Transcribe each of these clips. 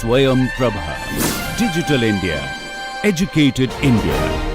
SwayamPrabha. Digital India. Educated India.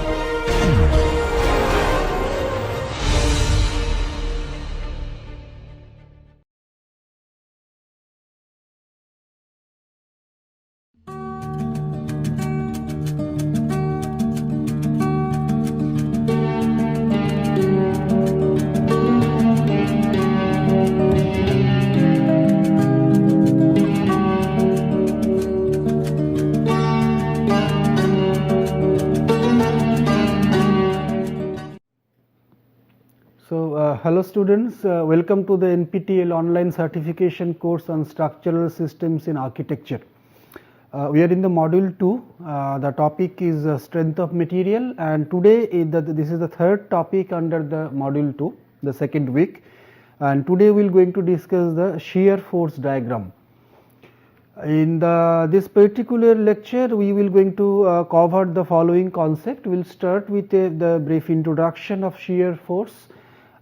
Hello students, welcome to the NPTEL online certification course on structural systems in architecture. We are in the module 2, the topic is strength of material, and today this is the third topic under the module 2, the second week, and today we are going to discuss the shear force diagram. In this particular lecture we will going to cover the following concept. We will start with the brief introduction of shear force,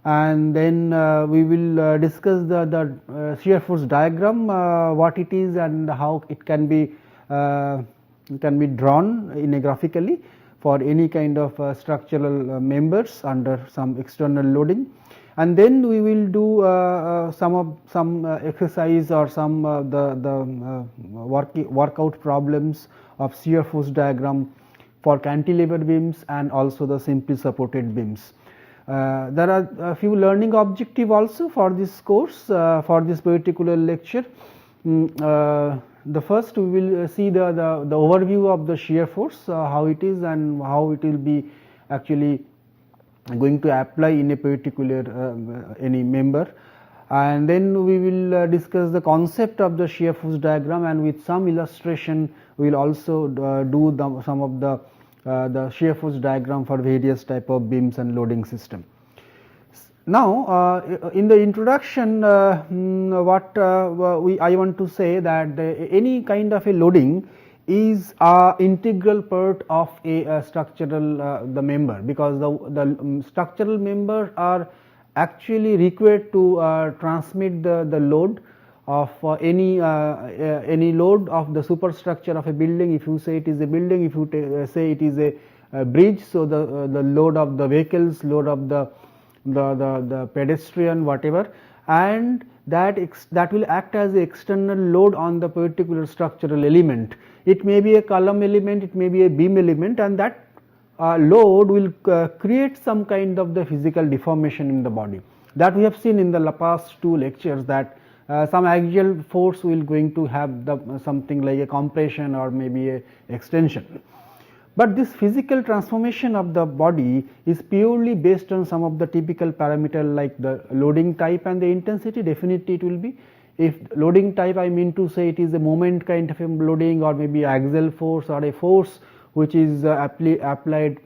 and then we will discuss the shear force diagram, what it is and how it can be drawn in a graphically for any kind of structural members under some external loading. And then we will do some exercise or some the workout problems of shear force diagram for cantilever beams and also the simply supported beams. There are a few learning objective also for this course, for this particular lecture. The first we will see the overview of the shear force, how it is and how it will be actually going to apply in a particular any member, and then we will discuss the concept of the shear force diagram, and with some illustration we will also do some of the shear force diagram for various type of beams and loading system. Now in the introduction what I want to say that any kind of a loading is a integral part of a structural the member, because the structural members are actually required to transmit the load of any load of the superstructure of a building. If you say it is a building, if you say it is a bridge, so the load of the vehicles, load of the pedestrian, whatever, and that will act as the external load on the particular structural element. It may be a column element, it may be a beam element, and that load will create some kind of the physical deformation in the body. That we have seen in the past two lectures, that some axial force will going to have something like a compression or maybe a extension. But this physical transformation of the body is purely based on some of the typical parameter like the loading type and the intensity. Definitely it will be. If loading type, I mean to say it is a moment kind of a loading, or maybe axial force, or a force which is applied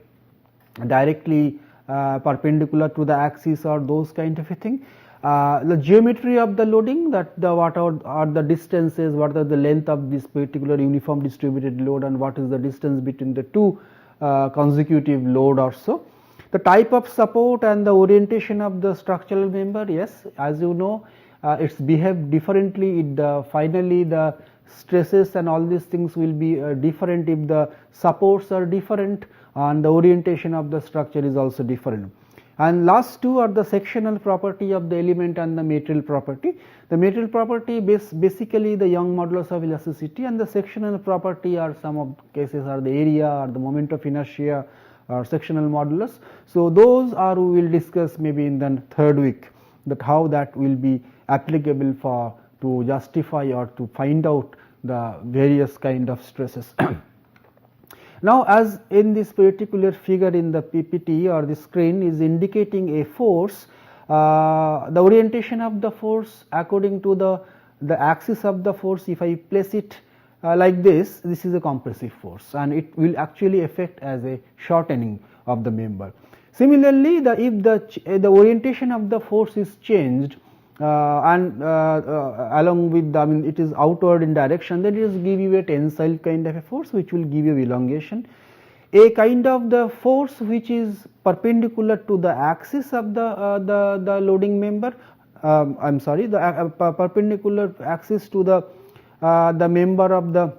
directly perpendicular to the axis, or those kind of a thing. The geometry of the loading, that what are the distances, what are the length of this particular uniform distributed load, and what is the distance between the two consecutive load or so. The type of support and the orientation of the structural member, yes, as you know, it's behave differently. Finally the stresses and all these things will be different if the supports are different, and the orientation of the structure is also different. And last two are the sectional property of the element and the material property. The material property basically the Young modulus of elasticity, and the sectional property are some of cases are the area or the moment of inertia or sectional modulus. So those are we will discuss maybe in the third week, that how that will be applicable for to justify or to find out the various kind of stresses. Now, as in this particular figure in the PPT or the screen is indicating a force, the orientation of the force according to the axis of the force, if I place it like this is a compressive force, and it will actually affect as a shortening of the member. Similarly, if the orientation of the force is changed and along with the, I mean it is outward in direction, then it is give you a tensile kind of a force which will give you elongation. A kind of the force which is perpendicular to the axis of the loading member, I am sorry, the perpendicular axis to the member of the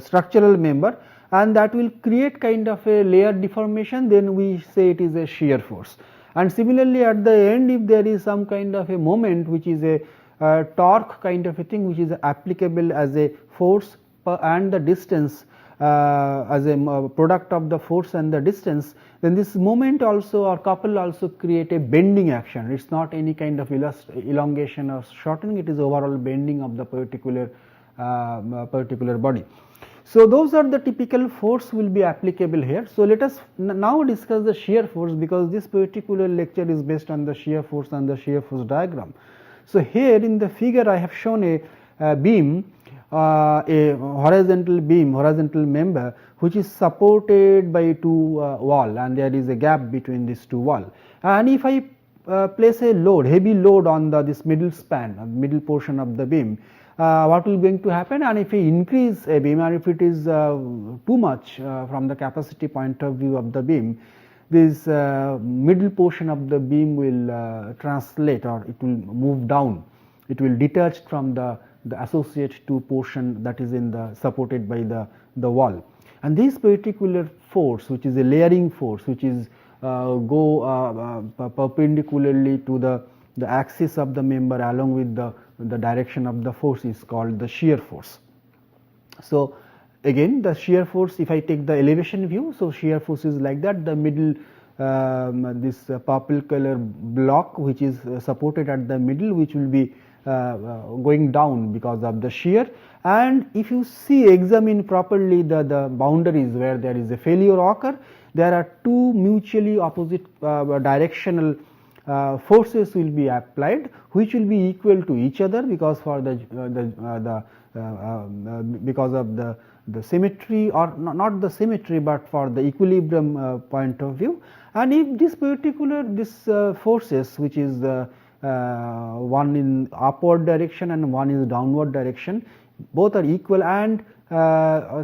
structural member, and that will create kind of a layer deformation, then we say it is a shear force. And similarly at the end, if there is some kind of a moment which is a torque kind of a thing which is applicable as a force and the distance as a product of the force and the distance, then this moment also or couple also create a bending action. It is not any kind of elongation or shortening, it is overall bending of the particular body. So those are the typical force will be applicable here. So let us now discuss the shear force, because this particular lecture is based on the shear force and the shear force diagram. So here in the figure I have shown a beam, a horizontal beam, horizontal member which is supported by two wall, and there is a gap between these two wall. And if I place a load, heavy load on this middle span, middle portion of the beam, what will going to happen? And if I increase a beam, and if it is too much from the capacity point of view of the beam, this middle portion of the beam will translate, or it will move down, it will detach from the associate two portion that is in the supported by the wall. And this particular force, which is a layering force, which is go perpendicularly to the axis of the member along with the direction of the force, is called the shear force. So again the shear force, if I take the elevation view, so shear force is like that, the middle this purple color block which is supported at the middle, which will be going down because of the shear. And if you examine properly the boundaries where there is a failure occur, there are two mutually opposite directional forces will be applied, which will be equal to each other, because for because of the symmetry, or not the symmetry, but for the equilibrium point of view. And if this particular forces, which is one in upward direction and one is downward direction, both are equal, and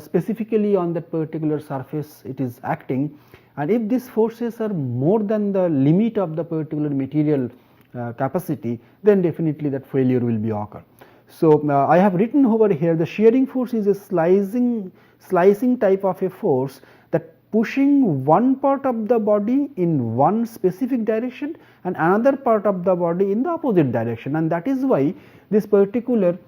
specifically on that particular surface it is acting, and if these forces are more than the limit of the particular material capacity, then definitely that failure will be occur. So I have written over here, the shearing force is a slicing type of a force that pushing one part of the body in one specific direction and another part of the body in the opposite direction, and that is why this particular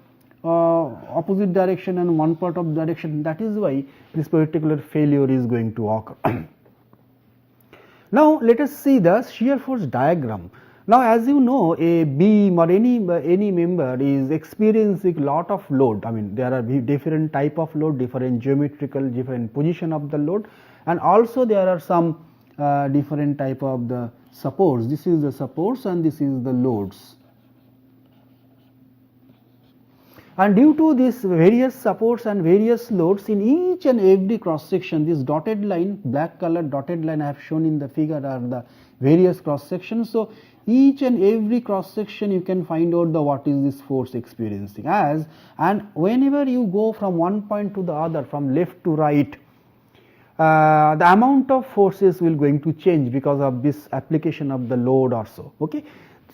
opposite direction and one part of direction, that is why this particular failure is going to occur. Now let us see the shear force diagram. Now as you know, a beam or any member is experiencing lot of load. I mean, there are different type of load, different geometrical, different position of the load, and also there are some different type of the supports. This is the supports and this is the loads. And due to these various supports and various loads, in each and every cross section, this dotted line, black color dotted line I have shown in the figure, are the various cross sections. So each and every cross section you can find out what is this force experiencing as, and whenever you go from one point to the other, from left to right, the amount of forces will going to change because of this application of the load also. Okay.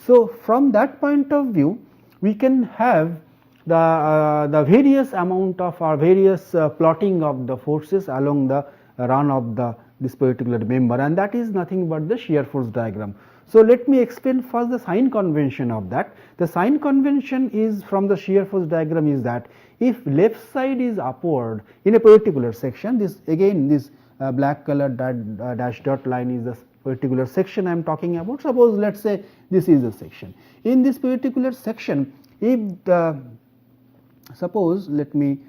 So from that point of view, we can have the various amount of or various plotting of the forces along the run of this particular member, and that is nothing but the shear force diagram. So let me explain first the sign convention of that. The sign convention is from the shear force diagram is that if left side is upward in a particular section, this again this black color dash dot line is the particular section I am talking about. Suppose let us say this is the section. In this particular section, if the suppose let me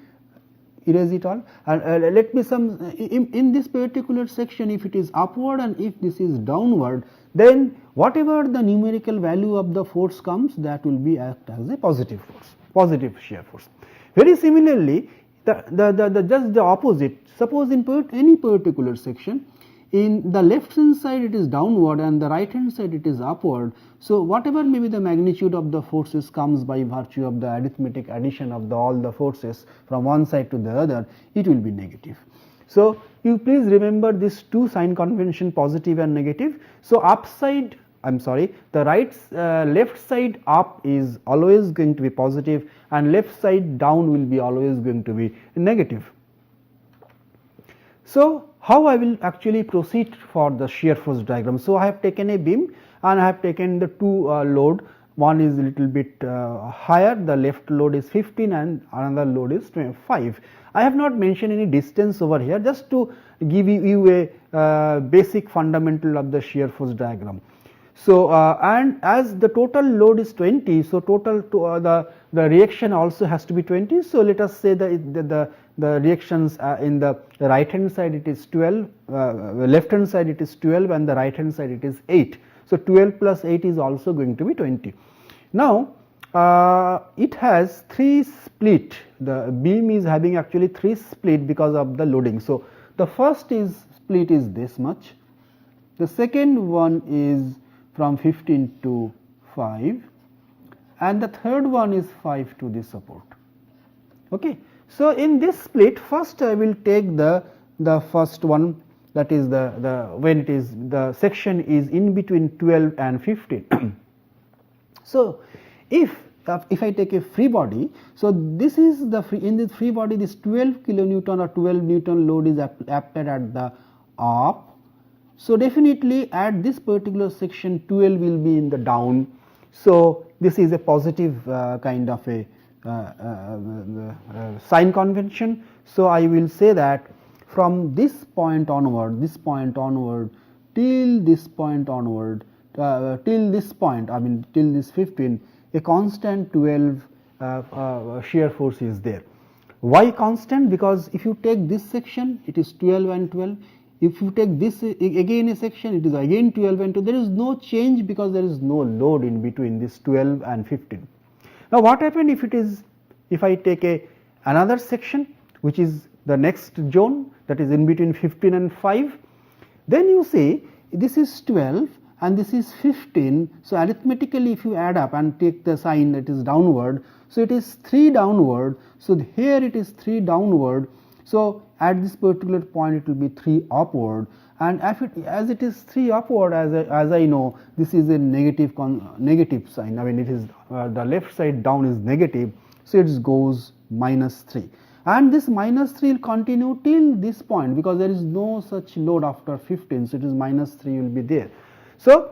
erase it all, and let me some in this particular section, if it is upward and if this is downward, then whatever the numerical value of the force comes, that will be act as a positive force, positive shear force. Very similarly, just the opposite, suppose in any particular section, in the left hand side it is downward and the right hand side it is upward. So whatever may be the magnitude of the forces comes by virtue of the arithmetic addition of all the forces from one side to the other, it will be negative. So you please remember these two sign convention, positive and negative. So upside I am sorry, the left side up is always going to be positive and left side down will be always going to be negative. So, how I will actually proceed for the shear force diagram? So, I have taken a beam and I have taken the two load, one is a little bit higher, the left load is 15 and another load is 5. I have not mentioned any distance over here, just to give you a basic fundamental of the shear force diagram. So, and as the total load is 20, so total to, the reaction also has to be 20. So, let us say the reactions in the right hand side it is 12, left hand side it is 12 and the right hand side it is 8. So, 12 plus 8 is also going to be 20. Now, it has 3 split, the beam is having actually 3 split because of the loading. So, the first split is this much, the second one is from 15 to 5 and the third one is 5 to the support. Okay. So, in this split first I will take the first one, that is when it is the section is in between 12 and 15. So, if I take a free body, so this is the in this free body this 12 kilonewton or 12 Newton load is applied at the up. So, definitely at this particular section 12 will be in the down. So, this is a positive kind of a sign convention. So, I will say that from this point onward till this point onward, till this point, I mean till this 15, a constant 12 shear force is there. Why constant? Because if you take this section it is 12 and 12, if you take this again a section it is again 12 and 12, there is no change because there is no load in between this 12 and 15. Now, what happened if I take another section which is the next zone, that is in between 15 and 5, then you see this is 12 and this is 15. So, arithmetically if you add up and take the sign that is downward, so it is 3 downward. So, here it is 3 downward. So, at this particular point it will be 3 upward, and as it is 3 upward, as I know this is a negative sign, I mean it is the left side down is negative. So, it goes -3 and this -3 will continue till this point because there is no such load after 15. So, it is -3 will be there. So,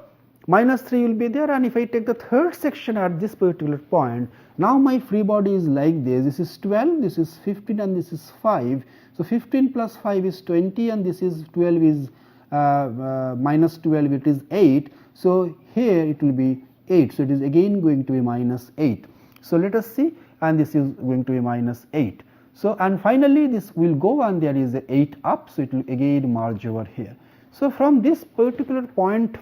-3 will be there, and if I take the third section at this particular point, now my free body is like this is 12, this is 15 and this is 5. So, 15 plus 5 is 20 and this is 12 is -12, it is 8. So, here it will be 8. So, it is again going to be -8. So, let us see, and this is going to be -8. So, and finally, this will go and there is a 8 up. So, it will again merge over here. So, from this particular point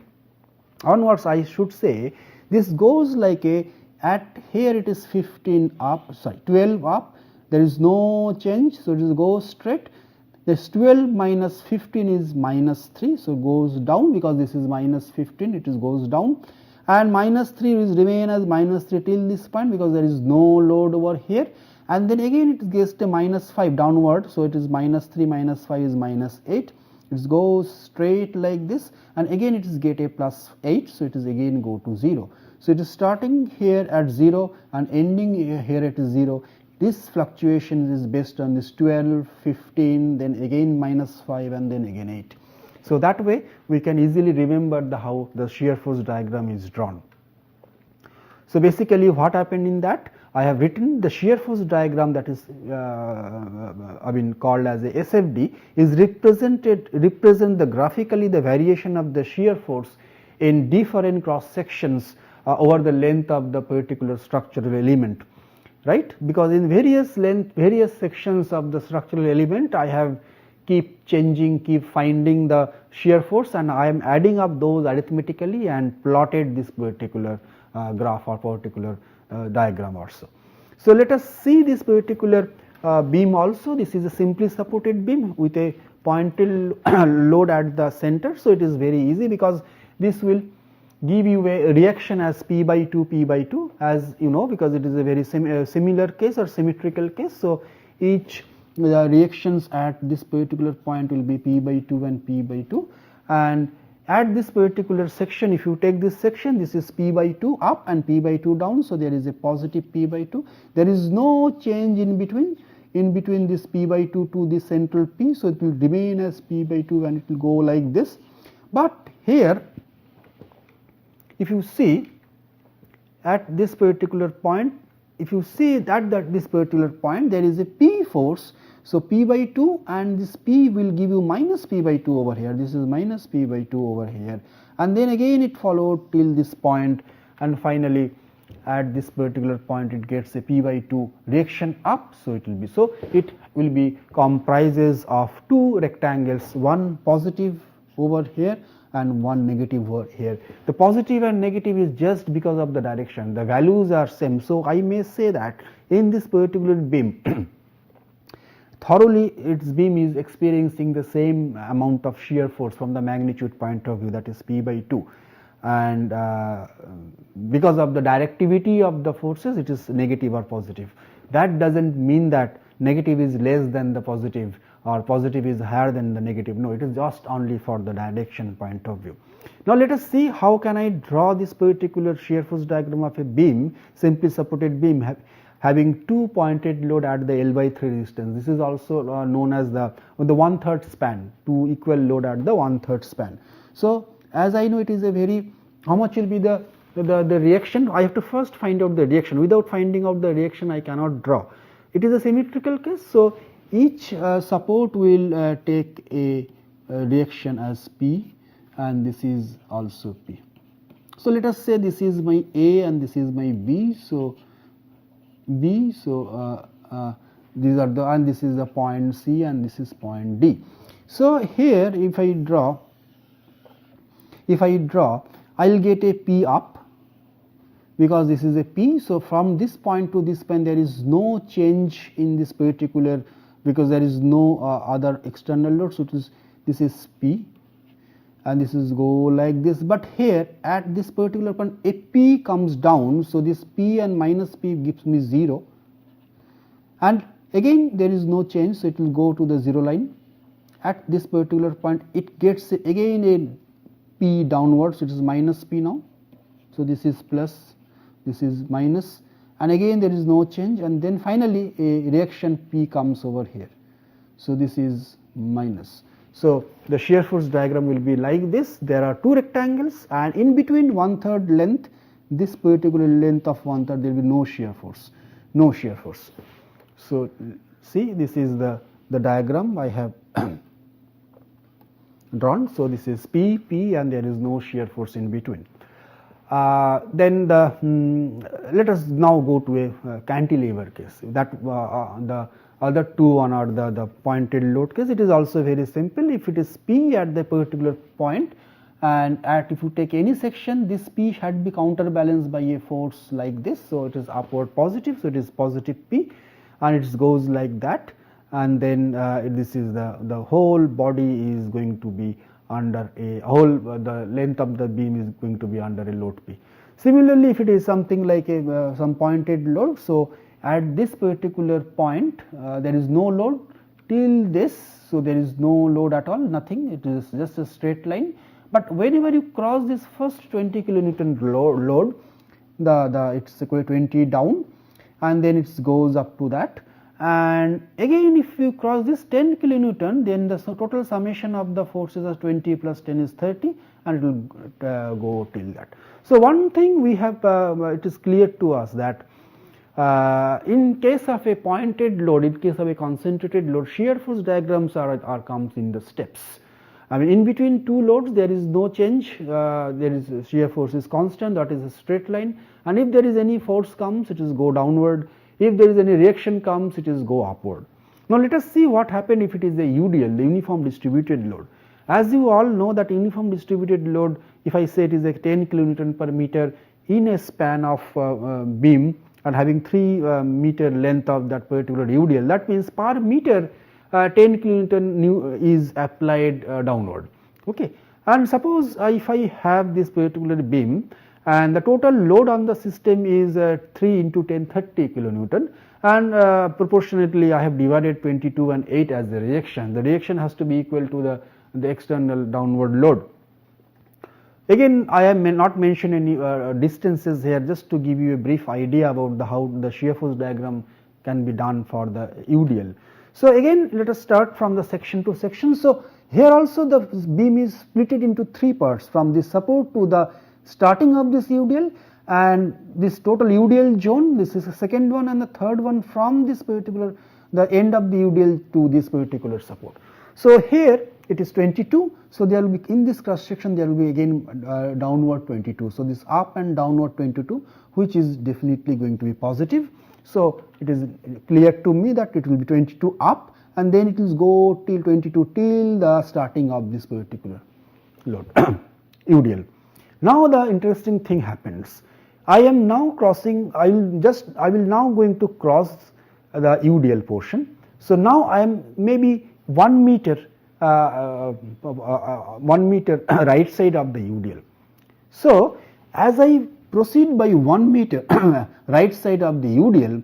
onwards, I should say this goes like at here it is 15 up, sorry 12 up, there is no change. So, it goes straight. This 12 minus 15 is -3. So, goes down because this is -15, it goes down, and -3 is remain as -3 till this point because there is no load over here, and then again it gets a -5 downward. So, it is -3 minus 5 is -8. It goes straight like this, and again it is get a +8. So, it is again go to 0. So, it is starting here at 0 and ending here at 0. This fluctuation is based on this 12, 15, then again -5 and then again 8. So, that way we can easily remember how the shear force diagram is drawn. So, basically what happened in that, I have written the shear force diagram, that is called as a SFD, is represent the graphically the variation of the shear force in different cross sections over the length of the particular structural element, right, because in various sections of the structural element I have keep changing, keep finding the shear force, and I am adding up those arithmetically and plotted this particular graph or particular diagram also. So, let us see this particular beam also. This is a simply supported beam with a pointed load at the center. So, it is very easy because this will give you a reaction as P by 2 as you know, because it is a very similar case or symmetrical case. So, each reactions at this particular point will be P by 2 and P by 2, and at this particular section, if you take this section, this is p by 2 up and p by 2 down, so there is a positive p by 2. There is no change in between this p by 2 to the central p, so it will remain as p by 2 and it will go like this. But here, if you see at this particular point, if you see that this particular point there is a p force, so p by 2 and this p will give you minus p by 2 over here, this is minus p by 2 over here, and then again it followed till this point, and finally at this particular point it gets a p by 2 reaction up. So it will be comprises of two rectangles, one positive over here and one negative over here. The positive and negative is just because of the direction, the values are same. So I may say that in this particular beam thoroughly its beam is experiencing the same amount of shear force from the magnitude point of view, that is p by 2, and because of the directivity of the forces it is negative or positive. That does not mean that negative is less than the positive or positive is higher than the negative, no, it is just only for the direction point of view. Now let us see how can I draw this particular shear force diagram of a beam, simply supported beam having two pointed load at the L by 3 resistance. This is also known as the 1/3 span, two equal load at the 1/3 span. So as I know it is a very, how much will be the reaction, I have to first find out the reaction. Without finding out the reaction I cannot draw. It is a symmetrical case, so each support will take a reaction as P and this is also P. So let us say this is my A and this is my B, so B, so these are the, and this is the point C and this is point D. So here if I draw I will get a P up because this is a P. So from this point to this point there is no change in this particular, because there is no other external load. So this is P and this is go like this, but here at this particular point a P comes down, so this P and minus P gives me 0, and again there is no change, so it will go to the 0 line. At this particular point it gets again a P downwards, it is minus P now, so this is plus, this is minus, and again there is no change, and then finally a reaction P comes over here, so this is minus. So the shear force diagram will be like this. There are two rectangles and in between 1/3 length, this particular length of 1/3 there will be no shear force, no shear force. So see, this is the diagram I have drawn. So this is P, P, and there is no shear force in between. Then let us now go to a cantilever case. That the other two one are the pointed load case. It is also very simple. If it is P at the particular point, and if you take any section, this P had be counterbalanced by a force like this. So it is upward positive, so it is positive P, and it goes like that, and then this is the whole body is going to be under a whole, the length of the beam is going to be under a load P. Similarly, if it is something like a some pointed load, so at this particular point there is no load till this, so there is no load at all, nothing, it is just a straight line. But whenever you cross this first 20 kilonewton load, it's equal to 20 down, and then it goes up to that, and again if you cross this 10 kilonewton, then the total summation of the forces is 20 plus 10 is 30, and it will go till that. So one thing we have, it is clear to us that in case of a pointed load, in case of a concentrated load, shear force diagrams are comes in the steps. I mean, in between two loads there is no change, there is shear force is constant, that is a straight line, and if there is any force comes, it is go downward. If there is any reaction comes, it is go upward. Now let us see what happened if it is a UDL, the uniform distributed load. As you all know that uniform distributed load, if I say it is a 10 kilonewton per meter in a span of beam and having 3 meter length of that particular UDL, that means per meter 10 kilonewton is applied downward. Okay. And suppose if I have this particular beam and the total load on the system is 3 into 10 30 kilonewton, and proportionately I have divided 22 and 8 as the reaction. The reaction has to be equal to the external downward load. Again, I am not mention any distances here, just to give you a brief idea about how the shear force diagram can be done for the UDL. So again, let us start from the section to section. So here also the beam is split into 3 parts, from the support to the starting of this UDL, and this total UDL zone, this is the second one, and the third one from this particular, the end of the UDL to this particular support. So here it is 22, so there will be, in this cross section there will be again downward 22. So this up and downward 22, which is definitely going to be positive. So it is clear to me that it will be 22 up, and then it will go till 22 till the starting of this particular load UDL. Now the interesting thing happens. I am now crossing, I will now going to cross the UDL portion. So now I am maybe 1 meter 1 meter right side of the UDL. So as I proceed by 1 meter right side of the UDL,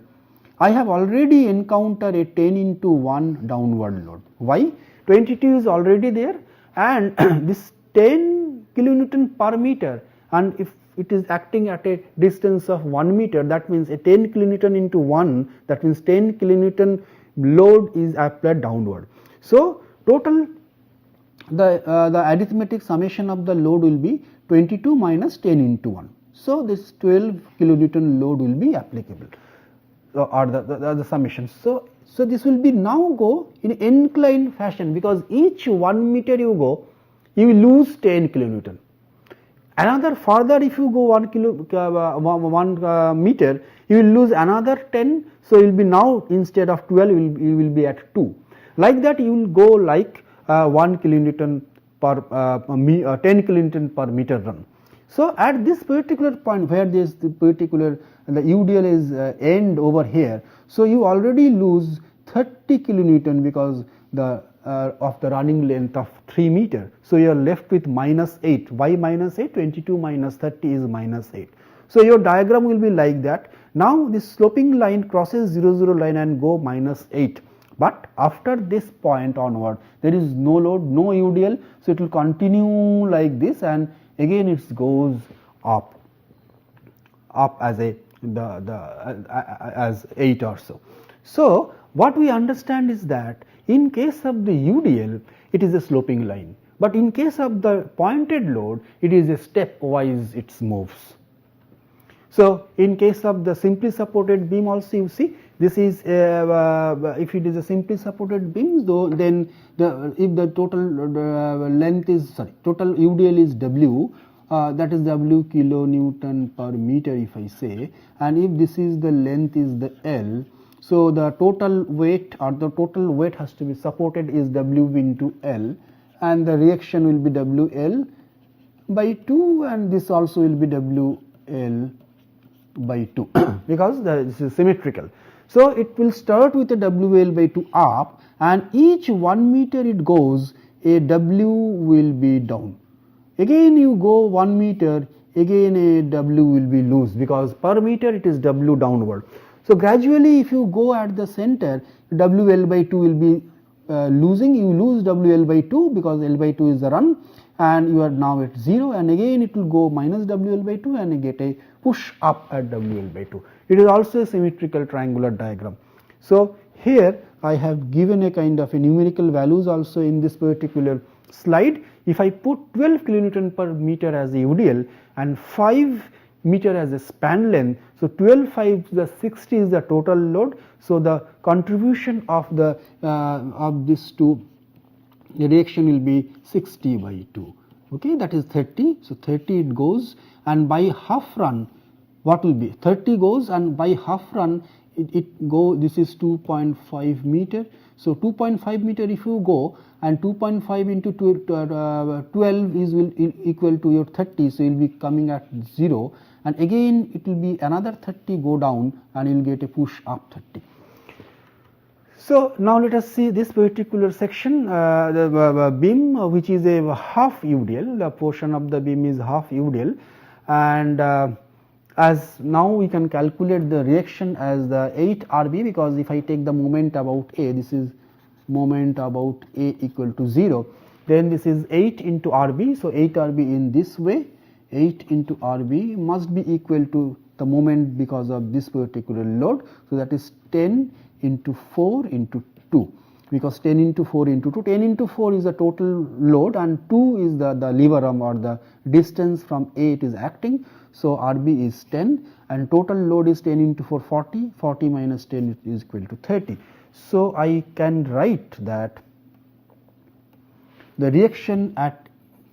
I have already encountered a 10 into 1 downward load. Why? 22 is already there, and this 10 kilonewton per meter, and if it is acting at a distance of 1 meter, that means a 10 kilonewton into 1, that means 10 kilonewton load is applied downward. So total the arithmetic summation of the load will be 22 minus 10 into 1. So this 12 kilonewton load will be applicable, or the summation. So this will be now go in inclined fashion, because each 1 meter you go, you will lose 10 kilonewton. Another further, if you go 1 meter, you will lose another 10. So you will be now, instead of 12, you will be at 2. Like that, you will go like 1 kilonewton per 10 kilonewton per meter run. So at this particular point where this particular the UDL is end over here, so you already lose 30 kilonewton because the of the running length of 3 meter. So you are left with minus 8. Why minus 8? 22 minus 30 is minus 8. So your diagram will be like that. Now this sloping line crosses 0, 0 line and go minus 8. But after this point onward, there is no load, no UDL. So it will continue like this, and again it goes up as a as 8 or so. So what we understand is that in case of the UDL, it is a sloping line, but in case of the pointed load, it is a stepwise, it moves. So in case of the simply supported beam also, you see this is if it is a simply supported beam, though, then if the total length is total UDL is W, that is W kilonewton per meter if I say, and if this is the length is the L, so the total weight, or the total weight has to be supported, is W into L, and the reaction will be WL by 2, and this also will be WL by 2 because this is symmetrical. So it will start with a WL by 2 up, and each 1 meter it goes, a W will be down. Again you go 1 meter, again a W will be loose, because per meter it is W downward. So gradually if you go at the center, WL by 2 will be losing, you lose WL by 2 because L by 2 is the run, and you are now at 0, and again it will go minus WL by 2 and get a push up at WL by 2. It is also a symmetrical triangular diagram. So here I have given a kind of a numerical values also in this particular slide. If I put 12 kilonewton per meter as a UDL and 5 meter as a span length, so 12 5 the 60 is the total load. So the contribution of the of this to the reaction will be 60 by 2. Okay, that is 30. So 30 it goes, and by half run what will be 30 goes, and by half run it go, this is 2.5 meter. So 2.5 meter if you go, and 2.5 into 12 is will equal to your 30, so you will be coming at 0, and again it will be another 30 go down, and you will get a push up 30. So now let us see this particular section, the beam which is a half UDL, the portion of the beam is half UDL, and as now we can calculate the reaction as the 8 RB, because if I take the moment about A, this is moment about A equal to 0, then this is 8 into RB, so 8 RB in this way, 8 into RB must be equal to the moment because of this particular load. So, that is 10 into 4 into 2, because 10 into 4 into 2, 10 into 4 is the total load and 2 is the lever arm or the distance from A it is acting. So, RB is 10 and total load is 10 into 4 40, 40 minus 10 is equal to 30. So, I can write that the reaction at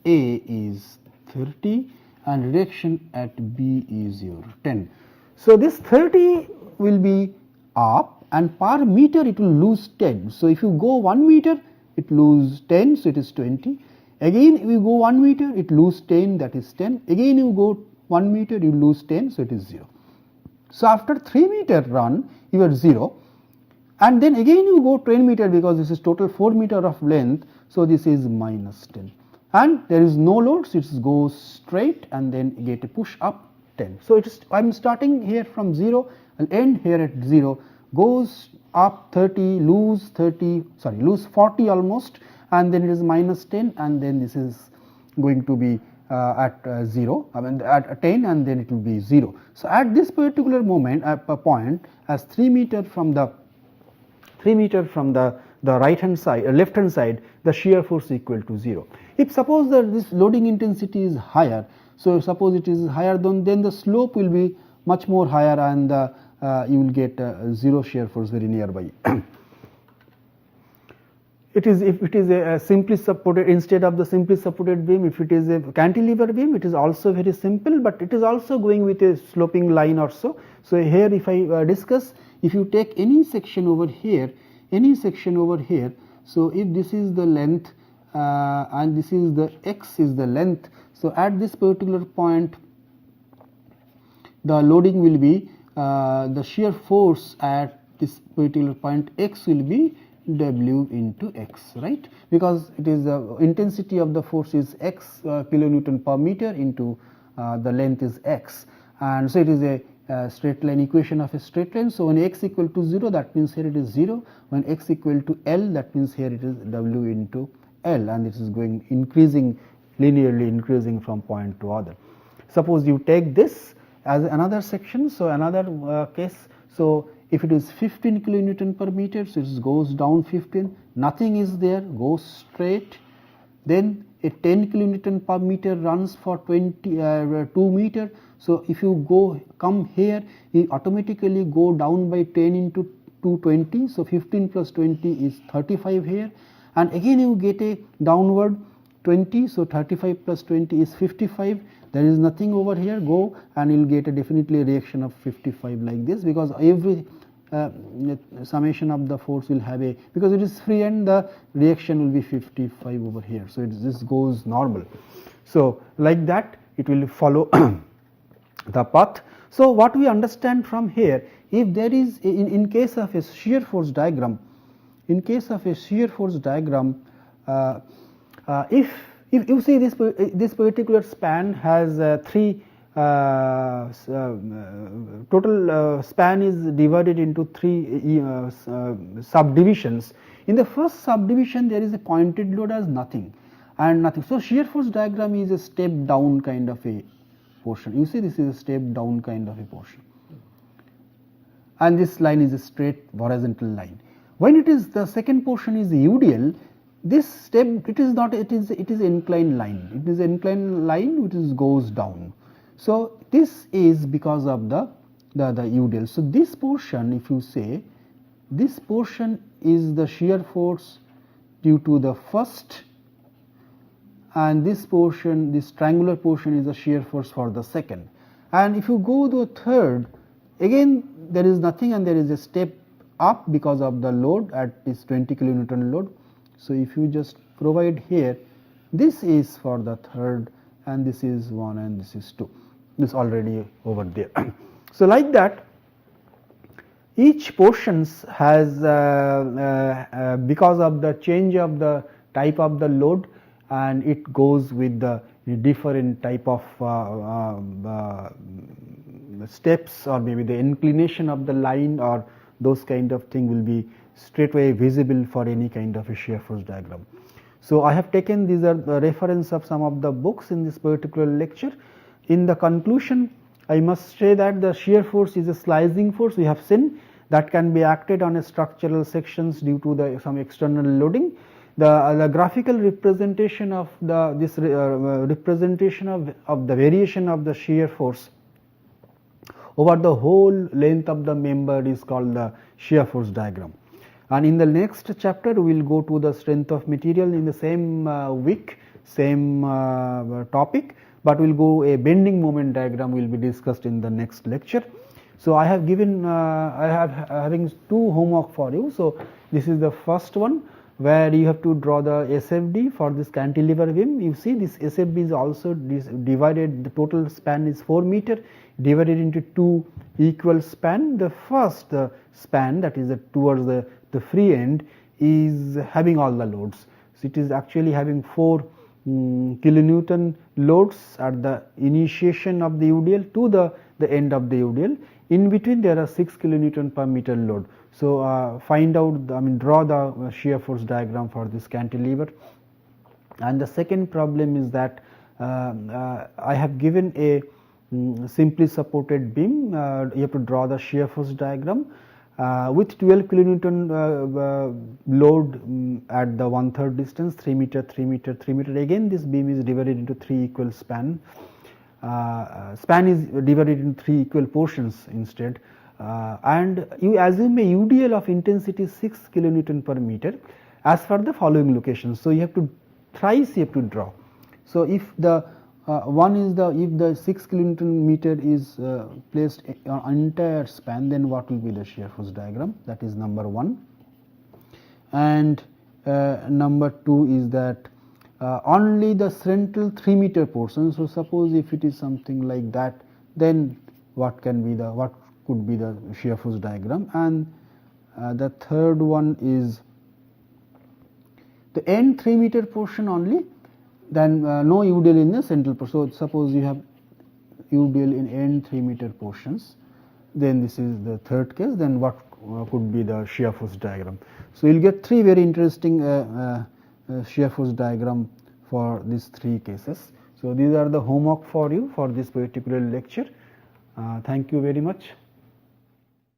A is 30 and reaction at B is your 10. So, this 30 will be up and per meter it will lose 10. So, if you go 1 meter it lose 10, so it is 20. Again if you go 1 meter it lose 10, that is 10. Again you go 1 meter you lose 10, so it is 0. So, after 3 meter run you are 0 and then again you go 10 meter because this is total 4 meter of length. So, this is minus 10 and there is no load, so it goes straight and then get a push up 10. So, it is I am starting here from 0 and end here at 0, goes up 30, lose 40 almost and then it is minus 10 and then this is going to be at 0, I mean at 10 and then it will be 0. So, at this particular moment at a point as 3 meter from the right hand side left hand side, the shear force equal to 0. If suppose that this loading intensity is higher, so suppose it is higher, then the slope will be much more higher and you will get 0 shear force very nearby. It is if it is a simply supported, instead of the simply supported beam, if it is a cantilever beam, it is also very simple, but it is also going with a sloping line or so. So, here if I discuss, if you take any section over here, so if this is the length and this is the x is the length, so at this particular point the loading will be the shear force at this particular point x will be W into x, right, because it is the intensity of the force is x kilonewton per meter into the length is x, and so it is a straight line equation of a straight line. So, when x equal to 0, that means here it is 0, when x equal to L, that means here it is W into L, and this is going increasing linearly increasing from point to other. Suppose you take this as another section, so another case. So, if it is 15 kilonewton per meter, so it goes down 15, nothing is there, goes straight, then a 10 kilonewton per meter runs for 2 meter. So, if you come here, you automatically go down by 10 into 220, so 15 plus 20 is 35 here, and again you get a downward 20, so 35 plus 20 is 55. There is nothing over here, go and you will get a definitely reaction of 55 like this, because every summation of the force will have a, because it is free and the reaction will be 55 over here. So, this goes normal. So, like that it will follow the path. So, what we understand from here, if there is in case of a shear force diagram, if you see this particular span has 3 total span is divided into 3 subdivisions. In the first subdivision there is a pointed load as nothing and nothing. So, shear force diagram is a step down kind of a portion. You see this is a step down kind of a portion and this line is a straight horizontal line. When it is the second portion is UDL, this step it is not, it is inclined line, it is inclined line which goes down. So, this is because of the UDL. So, this portion, if you say this portion is the shear force due to the first, and this portion, this triangular portion is the shear force for the second, and if you go to the third, again there is nothing and there is a step up because of the load at this 20 kilonewton load. So, if you just provide here, this is for the third and this is 1 and this is 2, this already over there. So, like that each portions has because of the change of the type of the load and it goes with the different type of steps or maybe the inclination of the line or those kind of thing will be straightway visible for any kind of a shear force diagram. So, I have taken these are the reference of some of the books in this particular lecture. In the conclusion, I must say that the shear force is a slicing force we have seen that can be acted on a structural sections due to some external loading. The graphical representation of this representation of the variation of the shear force over the whole length of the member is called the shear force diagram. And in the next chapter we will go to the strength of material in the same week, same topic, but we will go a bending moment diagram will be discussed in the next lecture. So, I have given having two homework for you. So, this is the first one where you have to draw the SFD for this cantilever beam. You see this SFD is also divided, the total span is 4 meter divided into two equal span. The first span, that is towards the free end, is having all the loads. So, it is actually having 4 kilonewton loads at the initiation of the UDL to the end of the UDL. In between there are 6 kilonewton per meter load. So, find out draw the shear force diagram for this cantilever. And the second problem is that I have given a simply supported beam. You have to draw the shear force diagram with 12 kilonewton load at the 1/3 distance, 3 meter, 3 meter, 3 meter. Again this beam is divided into 3 equal span. Span is divided into 3 equal portions instead, and you assume a UDL of intensity 6 kilonewton per meter as per the following locations. So, you have to thrice you have to draw. So, if the one is if the 6 kilonewton meter is placed on entire span, then what will be the shear force diagram? That is number 1. And number 2 is that only the central 3 meter portion. So, suppose if it is something like that, then what could be the shear force diagram. And the third one is the end 3 meter portion only, then no UDL in the central portion. So, suppose you have UDL in end 3 meter portions, then this is the third case, then what could be the shear force diagram. So, you will get 3 very interesting shear force diagram for these 3 cases. So, these are the homework for you for this particular lecture. Thank you very much.